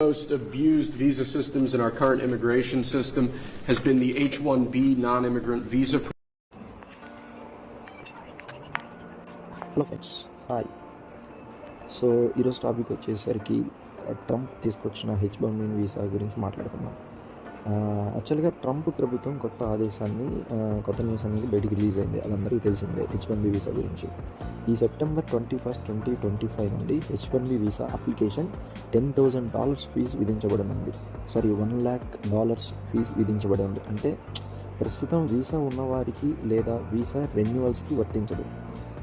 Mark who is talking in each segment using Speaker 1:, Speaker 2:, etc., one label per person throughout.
Speaker 1: Most abused visa systems in our current immigration system has been the H-1B non-immigrant visa.
Speaker 2: Hello friends, hi. So ఈరోజు topic వచ్చేసరికి Trump తీసుకొచ్చిన H-1B visa గురించి మాట్లాడుకుందాం. యాక్చువల్గా Trump ప్రభుత్వం కొత్త ఆదేశాన్ని కొత్త న్యూస్ అనేది బయటికి రిలీజ్ అయింది. అది అందరికీ తెలిసిందే H-1B వీసా గురించి. ఈ సెప్టెంబర్ 21, 2025 నుండి H-1B వీసా అప్లికేషన్ $10,000 ఫీజు విధించబడనుంది. $1,00,000 ఫీజు విధించబడింది. అంటే ప్రస్తుతం వీసా ఉన్నవారికి లేదా వీసా రెన్యువల్స్కి వర్తించదు.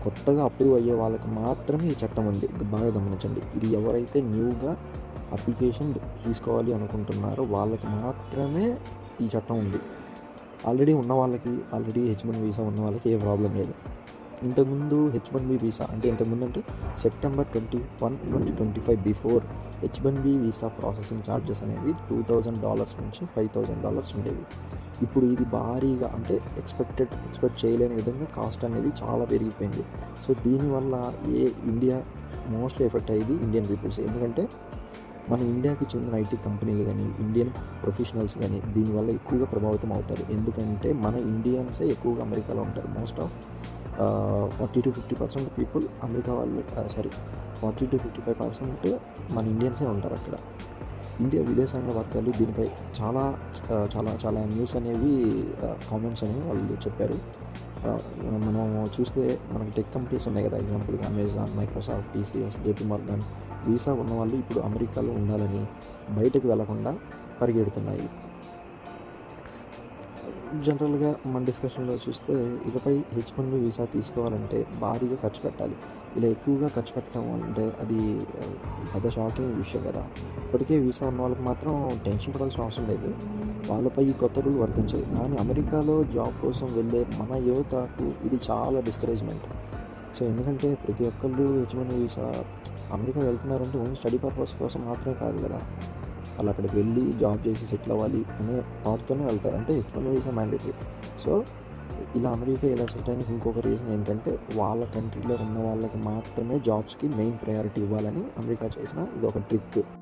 Speaker 2: కొత్తగా అప్రూవ్ అయ్యే వాళ్ళకి మాత్రమే ఈ చట్టం ఉంది. బాగా గమనించండి. ఇది ఎవరైతే న్యూగా అప్లికేషన్ తీసుకోవాలి అనుకుంటున్నారో వాళ్ళకి మాత్రమే ఈ చట్టం ఉంది. ఆల్రెడీ H-1B వీసా ఉన్న వాళ్ళకి ఏ ప్రాబ్లం లేదు. ఇంతకుముందు H-1B వీసా అంటే September 21, 2025 before H-1B visa processing charges అనేవి $2,000 నుంచి $5,000 ఉండేవి. ఇప్పుడు ఇది భారీగా ఎక్స్పెక్ట్ చేయలేని విధంగా కాస్ట్ అనేది చాలా పెరిగిపోయింది. సో దీనివల్ల ఇండియా మోస్ట్లీ ఎఫెక్ట్ అయ్యేది ఇండియన్ పీపుల్స్. ఎందుకంటే మన ఇండియాకి చెందిన ఐటీ కంపెనీలు కానీ ఇండియన్ ప్రొఫెషనల్స్ కానీ దీనివల్ల ఎక్కువగా ప్రభావితం అవుతారు. ఎందుకంటే మన ఇండియన్సే ఎక్కువగా అమెరికాలో ఉంటారు. మోస్ట్ ఆఫ్ 40-50% పీపుల్ అమెరికా వాళ్ళు 40-55% మన ఇండియన్సే ఉంటారు అక్కడ. ఇండియా విదేశాంగ వర్గాలు దీనిపై చాలా చాలా చాలా న్యూస్ అనేవి కామెంట్స్ అనేవి వాళ్ళు చెప్పారు. మనం చూస్తే మనకి టెక్ కంపెనీస్ ఉన్నాయి కదా, ఎగ్జాంపుల్గా Amazon, Microsoft, TCS, JP Morgan visa ఉన్నవాళ్ళు ఇప్పుడు అమెరికాలో ఉండాలని బయటకు వెళ్లకుండా పరిగెడుతున్నాయి. జనరల్గా మన డిస్కషన్లో చూస్తే ఇకపై H-1B వీసా తీసుకోవాలంటే భారీగా ఖర్చు పెట్టాలి. ఇలా ఎక్కువగా ఖర్చు పెట్టడం అంటే అది పెద్ద షాకింగ్ విషయం కదా. ఇప్పటికే వీసా ఉన్న వాళ్ళకి మాత్రం టెన్షన్ పడాల్సిన అవసరం లేదు. వాళ్ళపై ఈ కొత్త రూల్ వర్తించదు. కానీ అమెరికాలో జాబ్ కోసం వెళ్ళే మన యువతకు ఇది చాలా డిస్కరేజ్మెంట్. సో ఎందుకంటే ప్రతి ఒక్కళ్ళు H-1B వీసా అమెరికా వెళ్తున్నారంటే ఓన్లీ స్టడీ పర్పస్ కోసం మాత్రమే కాదు కదా. వాళ్ళు అక్కడికి వెళ్ళి జాబ్ చేసి సెటిల్ అవ్వాలి అనే థాట్తోనే వెళ్తారు. అంటే H-1B వీసా మ్యాండేటరీ. సో ఇలా అమెరికా ఇలా సెట్ అయిన ఇంకొక రీజన్ ఏంటంటే వాళ్ళ కంట్రీలో ఉన్న వాళ్ళకి మాత్రమే జాబ్స్కి మెయిన్ ప్రయారిటీ ఇవ్వాలని అమెరికా చేసిన ఇది ఒక ట్రిక్.